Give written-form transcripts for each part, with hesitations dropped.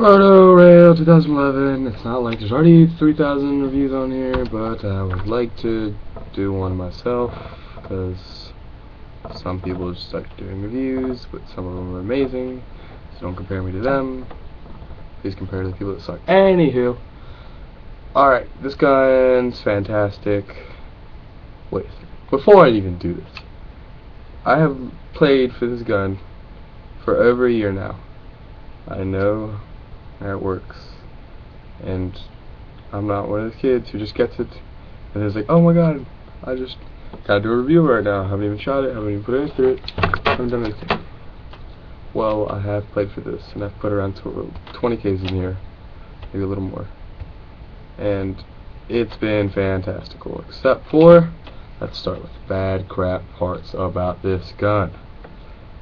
Proto Raill 2011. It's not like there's already 3,000 reviews on here, but I would like to do one myself because some people just like doing reviews, but some of them are amazing. So don't compare me to them. Please compare to the people that suck. Anywho, alright, this gun's fantastic. Wait, before I even do this, I have played for this gun for over a year now. I know how it works, and I'm not one of those kids who just gets it and is like, oh my god, I just gotta do a review right now. I haven't even shot it, haven't even put anything through it, haven't done anything. Well, I have played for this, and I've put around 20Ks in here, maybe a little more, and it's been fantastical, except for, let's start with the bad crap parts about this gun.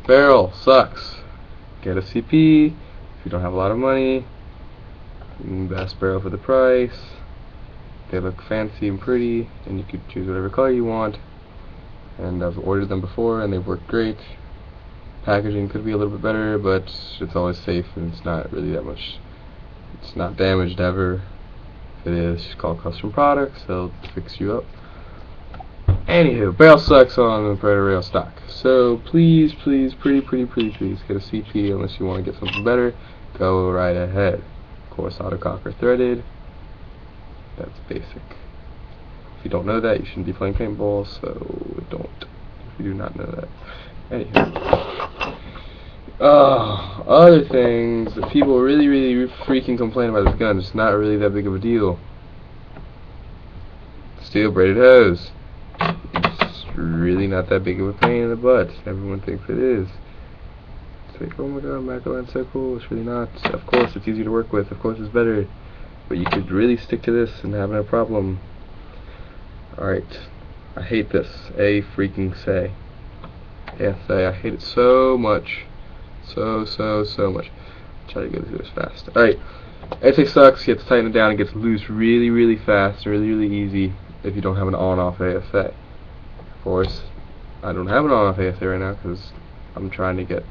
Barrel sucks. Get a CP if you don't have a lot of money. Best barrel for the price. They look fancy and pretty, and you could choose whatever color you want. And I've ordered them before, and they've worked great. Packaging could be a little bit better, but it's always safe, and it's not really that much. It's not damaged ever. If it is, just call Custom Products. They'll fix you up. Anywho, barrel sucks on the Proto Raill stock. So please, please, please get a CP unless you want to get something better. Go right ahead. Of course, autococker threaded. That's basic. If you don't know that, you shouldn't be playing paintball, so don't. If you do not know that. Anywho. Other things that people really freaking complain about this gun. It's not really that big of a deal. Steel braided hose. It's really not that big of a pain in the butt. Everyone thinks it is. It's like, oh my god, Macroland's so cool. It's really not. Of course, it's easier to work with. Of course, it's better. But you could really stick to this and have no problem. Alright. I hate this. A freaking say. ASA. I hate it so much. So much. Try to go through this fast. Alright. ASA sucks. You have to tighten it down. It gets loose really fast. Really easy if you don't have an on-off ASA. Of course, I don't have an on-off ASA right now because I'm trying to get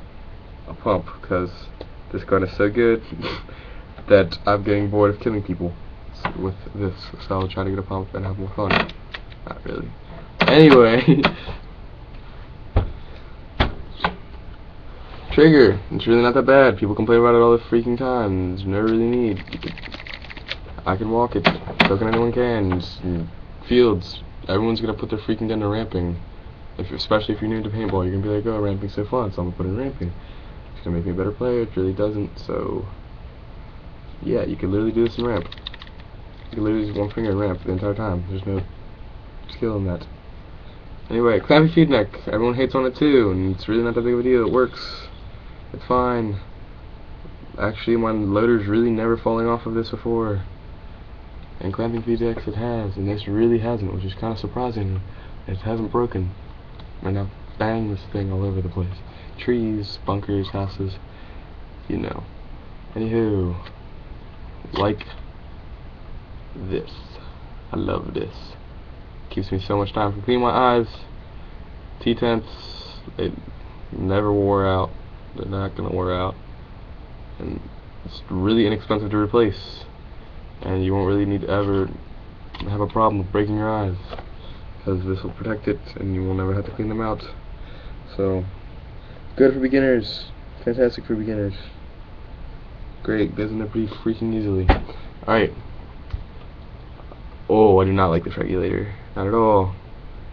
a pump because this gun is so good that I'm getting bored of killing people with this, so I'll try to get a pump and have more fun. Not really. Anyway, trigger. It's really not that bad. People complain about it all the freaking time. There's no really need. I can walk it. So can anyone can. Just, fields. Everyone's gonna put their freaking gun to ramping. Especially if you're new to paintball, you're gonna be like, oh, ramping's so fun, so I'm gonna put it in ramping. It's gonna make me a better player. It really doesn't. So yeah, you can literally do this in ramp. You can literally use one finger in ramp the entire time. There's no skill in that. Anyway, clampy feed neck. Everyone hates on it too, and it's really not that big of a deal. It works. It's fine. Actually, my loader's really never falling off of this before. And clamping feed necks it has, and this really hasn't, which is kind of surprising. It hasn't broken. And I've banged this thing all over the place. Trees, bunkers, houses, you know. Anywho, like this. I love this. Keeps me so much time from cleaning my eyes. T-tents, they never wore out. They're not gonna wear out. And it's really inexpensive to replace. And you won't really need to ever have a problem with breaking your eyes, because this will protect it and you will never have to clean them out. So, good for beginners. Fantastic for beginners. Great, goes in there pretty freaking easily. Alright. Oh, I do not like this regulator. Not at all.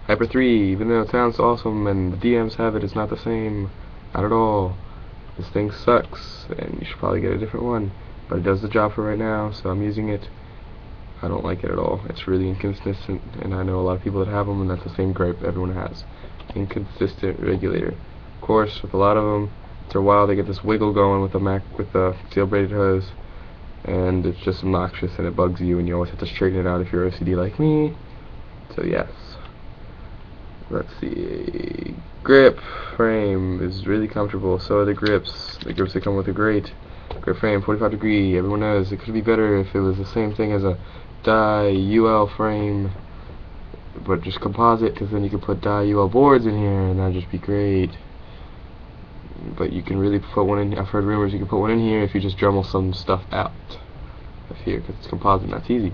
Hyper 3, even though it sounds awesome and the DMs have it, it's not the same. Not at all. This thing sucks, and you should probably get a different one. But it does the job for right now, so I'm using it. I don't like it at all. It's really inconsistent, and I know a lot of people that have them, and that's the same gripe everyone has. Inconsistent regulator. Of course, with a lot of them, after a while they get this wiggle going with the steel braided hose, and it's just obnoxious and it bugs you, and you always have to straighten it out if you're OCD like me. So yes. Let's see. Grip frame is really comfortable. So are the grips. The grips that come with are great. Grip frame, 45 degree. Everyone knows it could be better if it was the same thing as a die UL frame, but just composite, because then you could put die UL boards in here and that'd just be great. but you can really put one in. I've heard rumors you can put one in here if you just Dremel some stuff out of here, because it's composite and that's easy.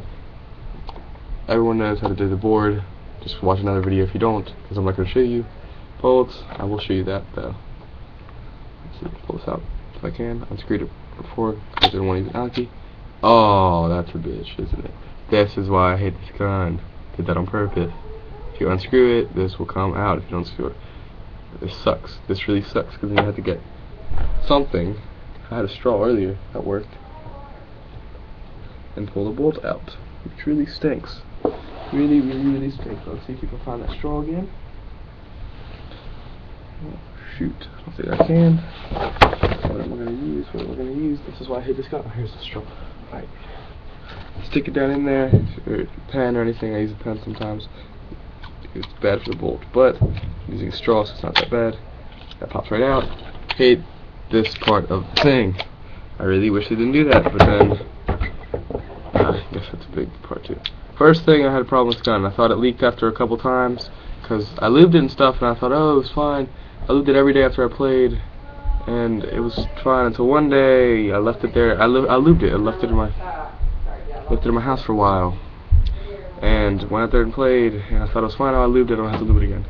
Everyone knows how to do the board. Just watch another video if you don't, because I'm not going to show you bolts. I will show you that though. Let's see, pull this out if I can. Unscrewed it before because I didn't want to use an alky. Oh, that's a bitch, isn't it? This is why I hate this gun. Did that on purpose. If you unscrew it, this will come out. If you don't unscrew it, this sucks. This really sucks because then you have to get something. I had a straw earlier that worked, and pull the bolt out, which really stinks. Really stinks. Let's see if we can find that straw again. Oh, shoot, I don't think I can. What am I gonna use? What am I gonna use? This is why I hate this gun. Oh, here's the straw. Alright. Stick it down in there, or pen or anything. I use a pen sometimes. It's bad for the bolt, but I'm using a straw, so it's not that bad. That pops right out. Hate this part of the thing. I really wish they didn't do that, but then I guess that's a big part too. First thing, I had a problem with this gun. I thought it leaked after a couple times because I lubed it and stuff, and I thought, oh, it was fine. I lubed it every day after I played, and it was fine until one day I left it there. I lubed it. I left it in my house for a while, and went out there and played, and I thought it was fine. Oh, I lubed it. I don't have to lube it again.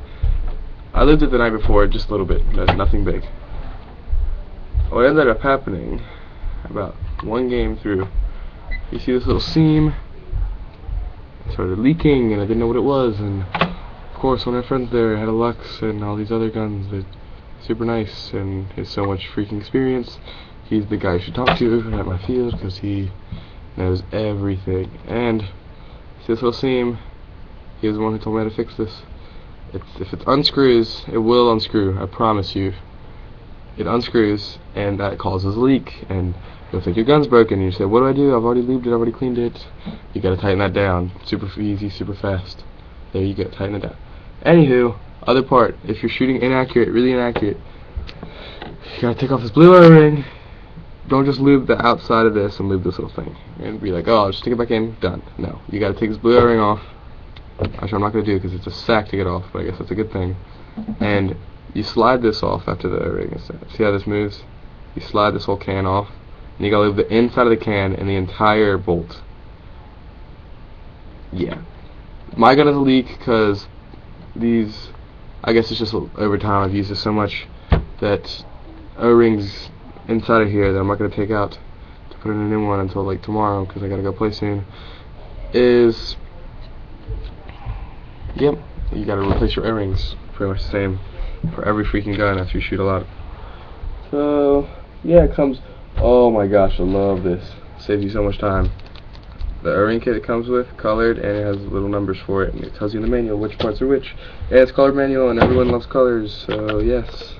I lubed it the night before, just a little bit, nothing big. What ended up happening about one game through, you see this little seam? It started leaking, and I didn't know what it was. And of course, one of my friends there had a Lux and all these other guns that super nice and has so much freaking experience. He's the guy you should talk to at my field because he knows everything. And see this little seam? He was the one who told me how to fix this. If it unscrews, it will unscrew. I promise you. It unscrews, and that causes a leak, and you'll think your gun's broken, and you say, what do? I've already lubed it, I've already cleaned it. You gotta tighten that down. Super easy, super fast. There you go, tighten it down. Anywho, other part, if you're shooting inaccurate, really inaccurate, you gotta take off this blue O-ring. Don't just lube the outside of this and lube this little thing. And be like, oh, I'll just stick it back in, done. No, you gotta take this blue O-ring off. Actually, I'm not gonna do it because it's a sack to get off, but I guess that's a good thing. And you slide this off after the O-ring is set. See how this moves? You slide this whole can off, and you gotta leave the inside of the can and the entire bolt. Yeah. My gun is a leak because these, I guess it's just over time I've used this so much that O-rings inside of here that I'm not gonna take out to put in a new one until like tomorrow because I gotta go play soon. Is, yep, you gotta replace your O-rings. Pretty much the same for every freaking gun after you shoot a lot. So yeah, it comes. Oh my gosh, I love this. Saves you so much time. The O-ring kit it comes with, colored, and it has little numbers for it, and it tells you in the manual which parts are which. And it's colored manual, and everyone loves colors, so yes.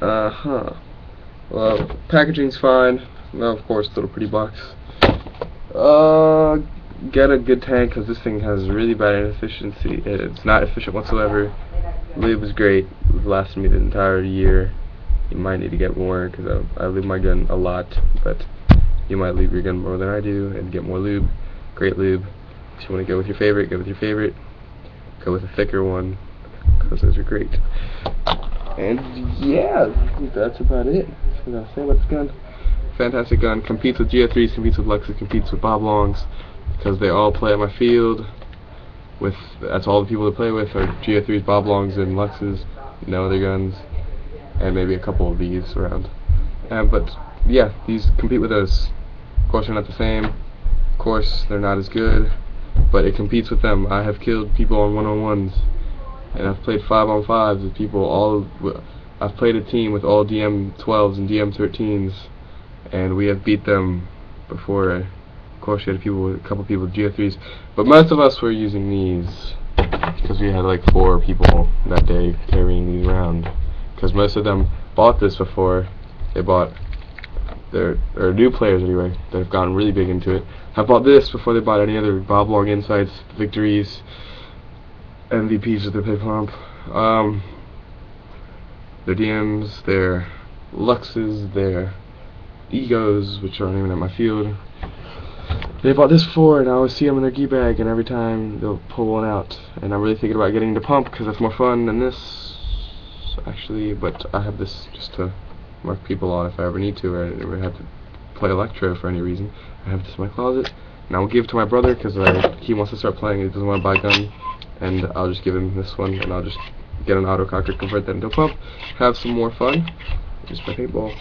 Well, packaging's fine. Well, of course, little pretty box. Get a good tank, because this thing has really bad inefficiency. It's not efficient whatsoever. Lube is great. It lasted me the entire year. You might need to get more, because I lube my gun a lot, but you might lube your gun more than I do and get more lube. Great lube. If you want to go with your favorite, go with your favorite. Go with a thicker one, because those are great. And yeah, I think that's about it. That's what I gotta say about this gun. Fantastic gun. Competes with GO3s, competes with Luxes, competes with Bob Longs, because they all play at my field. That's all the people to play with are GO3s, Bob Longs, and Luxes. No other guns, and maybe a couple of these around. But yeah, these compete with those. Of course, they're not the same. Of course, they're not as good, but it competes with them. I have killed people on one-on-ones, and I've played 5-on-5s with people. I've played a team with all DM12s and DM13s, and we have beat them before. Of course, we had a couple people with GO3s, but most of us were using these because we had like 4 people that day carrying these around. Because most of them bought this before. They bought new players anyway that have gotten really big into it. Have bought this before they bought any other Bob Long Insights, Victories, MVPs that they play pump. Their DMs, their Luxes, their Egos, which aren't even at my field. They bought this before, and I always see them in their gi bag, and every time they'll pull one out. And I'm really thinking about getting the pump because that's more fun than this. actually, but I have this just to mark people on if I ever need to, or I ever have to play Electro for any reason. I have this in my closet, and I'll give it to my brother because he wants to start playing. He doesn't want to buy a gun, and I'll just give him this one, and I'll just get an autococker, convert that into a pump, have some more fun, just play paintball.